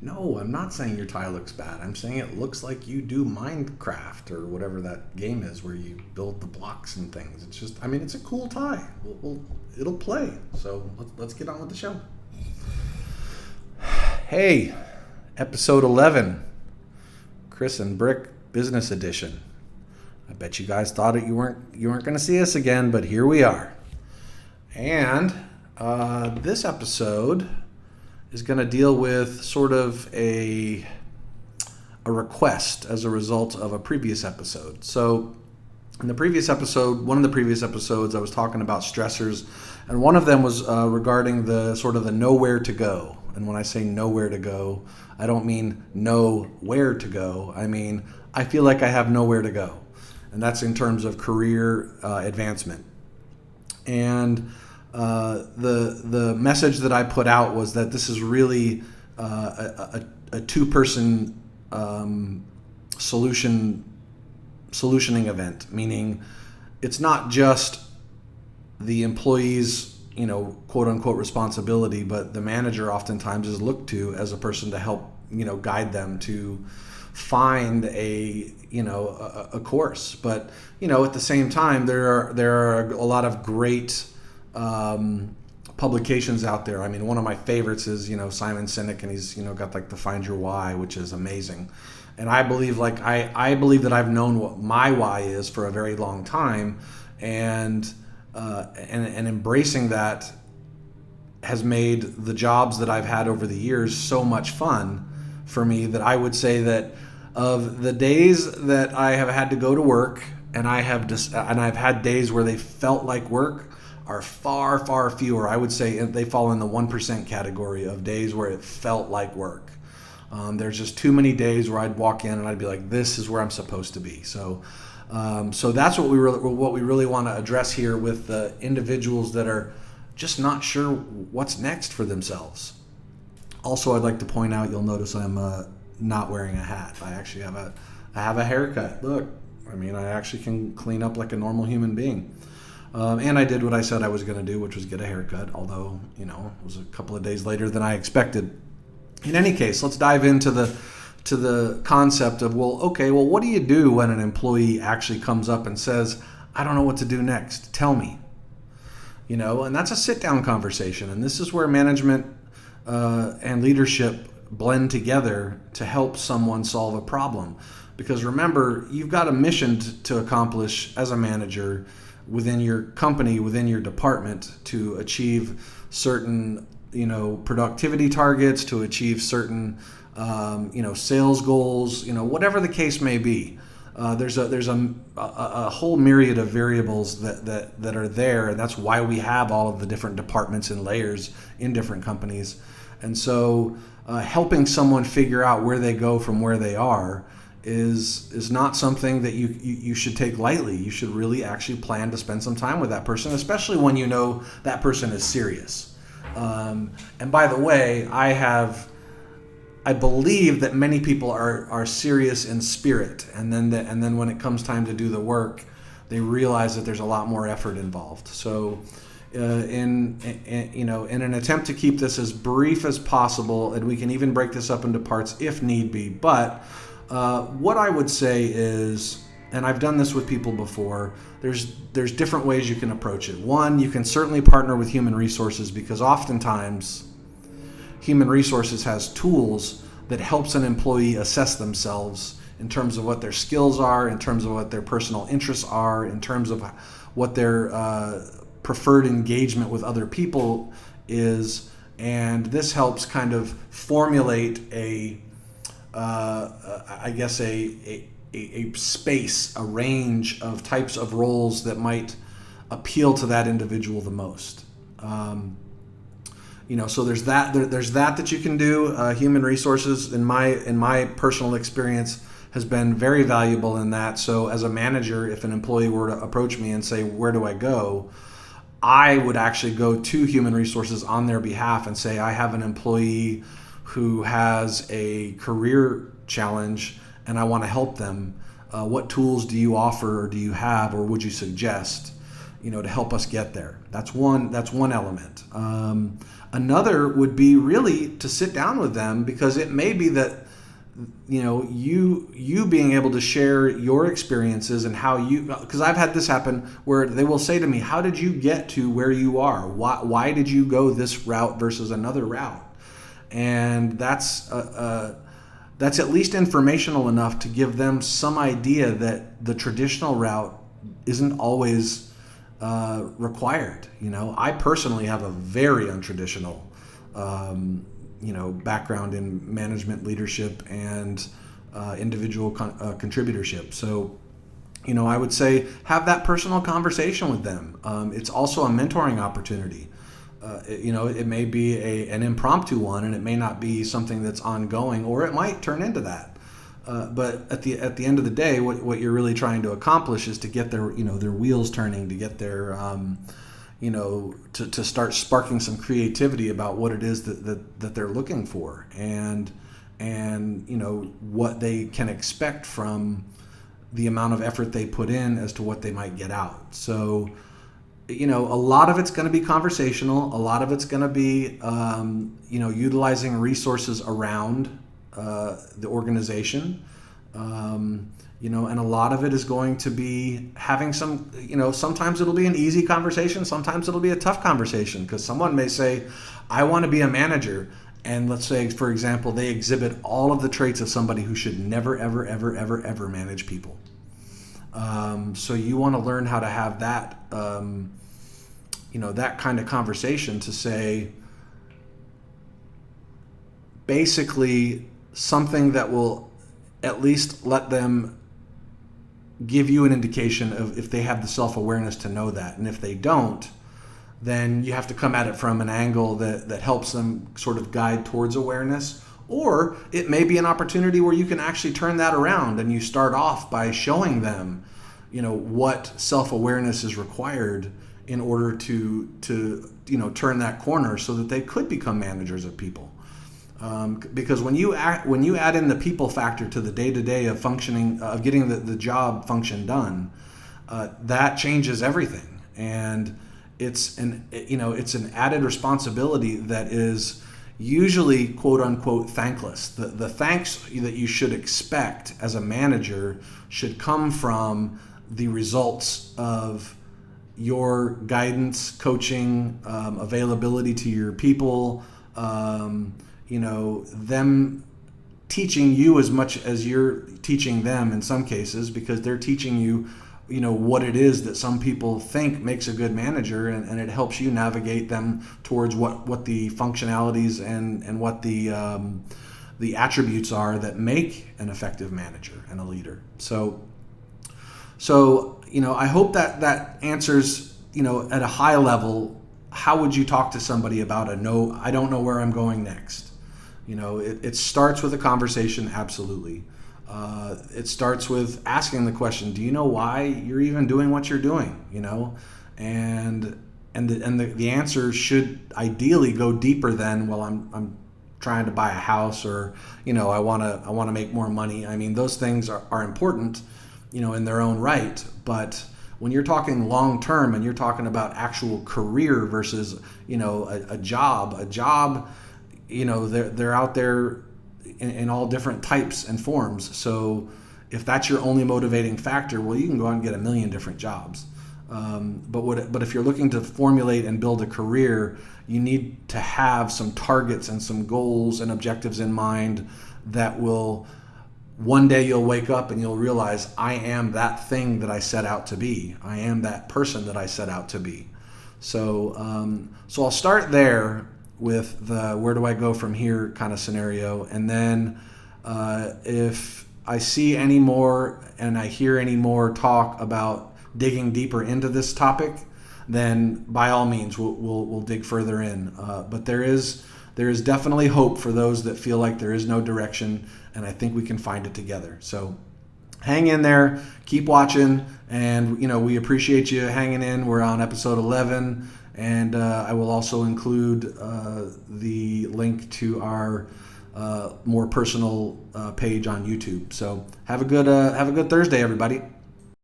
No, I'm not saying your tie looks bad. I'm saying it looks like you do Minecraft or whatever that game is where you build the blocks and things. It's just, I mean, it's a cool tie. It'll play. So let's get on with the show. Hey, episode 11, Chris and Brick Business Edition. I bet you guys thought you weren't going to see us again, but here we are. And this episode is going to deal with sort of a request as a result of a previous episode. So in the previous episode, one of the previous episodes, I was talking about stressors, and one of them was regarding the sort of the nowhere to go. And when I say nowhere to go, I don't mean know where to go. I mean, I feel like I have nowhere to go. And that's in terms of career advancement. And the message that I put out was that this is really a two-person solutioning event, meaning it's not just the employee's, quote unquote responsibility, but the manager oftentimes is looked to as a person to help, guide them to find a course. But at the same time, there are a lot of great publications out there. I mean, one of my favorites is Simon Sinek, and he's got like the Find Your Why, which is amazing. And I believe I believe that I've known what my why is for a very long time, and embracing that has made the jobs that I've had over the years so much fun for me that I would say that of the days that I have had to go to work, and I've had days where they felt like work, are far, far fewer. I would say they fall in the 1% category of days where it felt like work. There's just too many days where I'd walk in and I'd be like, this is where I'm supposed to be. So that's what we really want to address here with the individuals that are just not sure what's next for themselves. Also, I'd like to point out, you'll notice I'm not wearing a hat. I actually have a haircut. Look, I mean, I actually can clean up like a normal human being. And I did what I said I was going to do, which was get a haircut, although, it was a couple of days later than I expected. In any case, let's dive into the concept of, what do you do when an employee actually comes up and says, I don't know what to do next, tell me. And that's a sit-down conversation. And this is where management and leadership blend together to help someone solve a problem. Because remember, you've got a mission to accomplish as a manager within your company, within your department, to achieve certain, productivity targets, to achieve certain, sales goals, whatever the case may be. There's a whole myriad of variables that are there, and that's why we have all of the different departments and layers in different companies. And so helping someone figure out where they go from where they are is not something that you should take lightly. You should really actually plan to spend some time with that person, especially when that person is serious. And by the way, I believe that many people are serious in spirit, and then when it comes time to do the work, they realize that there's a lot more effort involved. So in an attempt to keep this as brief as possible, and we can even break this up into parts if need be, but what I would say is, and I've done this with people before, there's different ways you can approach it. One, you can certainly partner with human resources, because oftentimes human resources has tools that helps an employee assess themselves in terms of what their skills are, in terms of what their personal interests are, in terms of what their preferred engagement with other people is. And this helps kind of formulate a space, a range of types of roles that might appeal to that individual the most. So there's that you can do. Human resources, in my personal experience, has been very valuable in that. So as a manager, if an employee were to approach me and say, where do I go? I would actually go to human resources on their behalf and say, I have an employee who has a career challenge and I want to help them. What tools do you offer, or do you have, or would you suggest? to help us get there. That's one element. Another would be really to sit down with them, because it may be that you being able to share your experiences and how because I've had this happen where they will say to me, how did you get to where you are? Why did you go this route versus another route? And that's at least informational enough to give them some idea that the traditional route isn't always required. I personally have a very untraditional background in management, leadership, and individual contributorship. So, I would say have that personal conversation with them. It's also a mentoring opportunity. It may be an impromptu one, and it may not be something that's ongoing, or it might turn into that. But at the end of the day, what you're really trying to accomplish is to get their wheels turning, to get their to start sparking some creativity about what it is that they're looking for, and what they can expect from the amount of effort they put in as to what they might get out. So, a lot of it's going to be conversational. A lot of it's going to be, utilizing resources around the organization. And a lot of it is going to be having some, sometimes it'll be an easy conversation. Sometimes it'll be a tough conversation, because someone may say, I want to be a manager. And let's say, for example, they exhibit all of the traits of somebody who should never, ever, ever, ever, ever manage people. So you want to learn how to have that, that kind of conversation to say, basically something that will at least let them give you an indication of if they have the self-awareness to know that. And if they don't, then you have to come at it from an angle that helps them sort of guide towards awareness. Or it may be an opportunity where you can actually turn that around, and you start off by showing them, what self-awareness is required in order to turn that corner so that they could become managers of people. Because when you add in the people factor to the day-to-day of functioning, of getting the job function done, that changes everything. And it's an added responsibility that is usually quote unquote thankless. The thanks that you should expect as a manager should come from the results of your guidance, coaching, availability to your people, them teaching you as much as you're teaching them in some cases, because they're teaching you, what it is that some people think makes a good manager, and it helps you navigate them towards what the functionalities and what the attributes are that make an effective manager and a leader. So I hope that answers, at a high level, how would you talk to somebody about I don't know where I'm going next? It starts with a conversation, absolutely. It starts with asking the question, do you know why you're even doing what you're doing? And the answer should ideally go deeper than, well, I'm trying to buy a house, or I want to make more money. I mean, those things are important, in their own right, but when you're talking long term and you're talking about actual career versus a job, they're out there in all different types and forms. So if that's your only motivating factor, well, you can go out and get a million different jobs. But if you're looking to formulate and build a career, you need to have some targets and some goals and objectives in mind that will, one day you'll wake up and you'll realize, I am that thing that I set out to be. I am that person that I set out to be. So I'll start there with the where do I go from here kind of scenario. And then if I see any more and I hear any more talk about digging deeper into this topic, then by all means we'll dig further in. But there is definitely hope for those that feel like there is no direction, and I think we can find it together. So hang in there, keep watching, and we appreciate you hanging in. We're on episode 11, and I will also include the link to our more personal page on YouTube. So have a good Thursday, everybody.